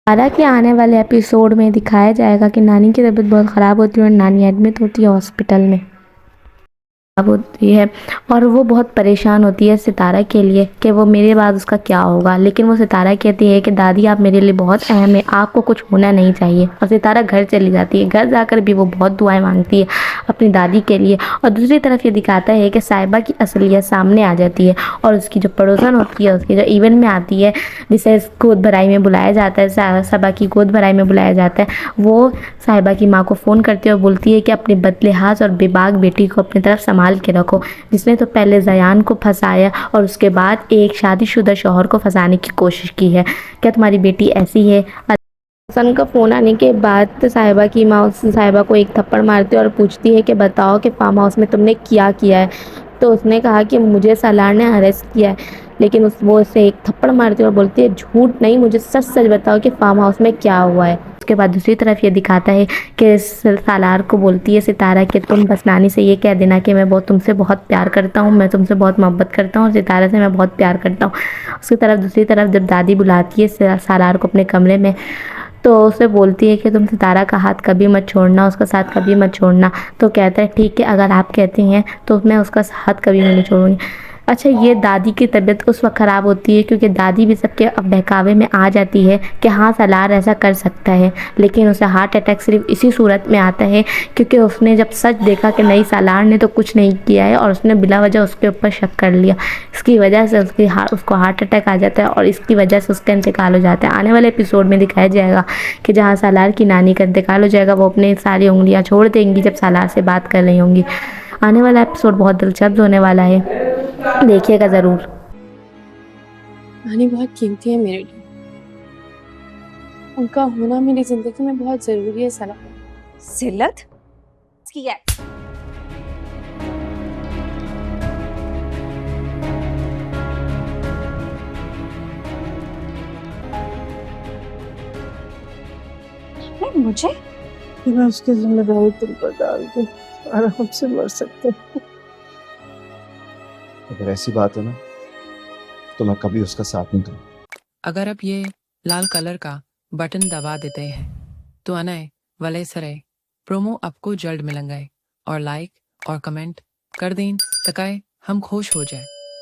سارا کے آنے والے ایپیسوڈ میں دکھایا جائے گا کہ نانی کی طبیعت بہت خراب ہوتی ہے اور نانی ایڈمٹ ہوتی ہے ہاسپٹل میں ہوتی ہے، اور وہ بہت پریشان ہوتی ہے ستارہ کے لیے کہ وہ میرے بعد اس کا کیا ہوگا، لیکن وہ ستارہ کہتی ہے کہ دادی آپ میرے لیے بہت اہم ہے، آپ کو کچھ ہونا نہیں چاہیے، اور ستارہ گھر چلی جاتی ہے۔ گھر جا کر بھی وہ بہت دعائیں مانگتی ہے اپنی دادی کے لیے، اور دوسری طرف یہ دکھاتا ہے کہ صاحبہ کی اصلیت سامنے آ جاتی ہے، اور اس کی جو پڑوسن ہوتی ہے، اس کی جو ایونٹ میں آتی ہے، جسے گود بھرائی میں بلایا جاتا ہے، صاحبہ کی گود بھرائی میں بلایا جاتا ہے، وہ صاحبہ کی ماں کو فون کرتی ہے اور بولتی ہے کہ اپنے بد لحاظ اور بے باک بیٹی کو اپنی طرف سنبھال کے رکھو، جس نے تو پہلے زیان کو پھنسایا اور اس کے بعد ایک شادی شدہ شوہر کو پھنسانے کی کوشش کی ہے، کیا تمہاری بیٹی ایسی ہے؟ حسن کا فون آنے کے بعد صاحبہ کی ماں صاحبہ کو ایک تھپڑ مارتی ہے اور پوچھتی ہے کہ بتاؤ کہ فارم ہاؤس میں تم نے کیا ہے؟ تو اس نے کہا کہ مجھے سالار نے اریسٹ کیا ہے، لیکن وہ اسے ایک تھپڑ مارتی ہے اور بولتی ہے جھوٹ نہیں، مجھے سچ سچ بتاؤ کہ فارم ہاؤس میں کیا ہوا ہے۔ اس کے بعد دوسری طرف یہ دکھاتا ہے کہ سالار کو بولتی ہے ستارہ کہ تم بس نانی سے یہ کہہ دینا کہ میں تم سے بہت پیار کرتا ہوں، میں تم سے بہت محبت کرتا ہوں، اور ستارہ سے میں بہت پیار کرتا ہوں۔ اس کی طرف دوسری طرف جب دادی بلاتی ہے سالار کو اپنے کمرے میں، تو اسے بولتی ہے کہ تم ستارہ کا ہاتھ کبھی مت چھوڑنا، اس کا ساتھ کبھی مت چھوڑنا، تو کہتا ہے ٹھیک ہے اگر آپ کہتی ہیں تو میں اس کا ہاتھ کبھی نہیں چھوڑوں گی۔ اچھا، یہ دادی کی طبیعت اس وقت خراب ہوتی ہے کیونکہ دادی بھی سب کے بہکاوے میں آ جاتی ہے کہ ہاں سالار ایسا کر سکتا ہے، لیکن اسے ہارٹ اٹیک صرف اسی صورت میں آتا ہے کیونکہ اس نے جب سچ دیکھا کہ نہیں سالار نے تو کچھ نہیں کیا ہے، اور اس نے بلا وجہ اس کے اوپر شک کر لیا، اس کی وجہ سے اس کو ہارٹ اٹیک آ جاتا ہے اور اس کی وجہ سے اس کا انتقال ہو جاتا ہے۔ آنے والے ایپیسوڈ میں دکھایا جائے گا کہ جہاں سالار کی نانی کا انتقال ہو جائے گا وہ اپنے ساری انگلیاں چھوڑ دیں گی جب سالار سے بات کر رہی ہوں گی۔ آنے والا ایپیسوڈ بہت دلچسپ ہونے والا ہے، دیکھیے گا ضرور۔ نانی بہت قیمتی ہے میرے لیے، ان کا ہونا میری زندگی میں بہت ضروری ہے سنا۔ سلت کی ہے مجھے میں اس کی ذمہ داری تم پر ڈال دوں، آرام سے مر سکتے ہیں۔ اگر ایسی بات ہے نا تو میں کبھی اس کا ساتھ نہیں دوں۔ اگر آپ یہ لال کلر کا بٹن دبا دیتے ہیں تو انائے والے سرے پرومو آپ کو جلد ملیں گے، اور لائک اور کمنٹ کر دیں تاکہ ہم خوش ہو جائیں۔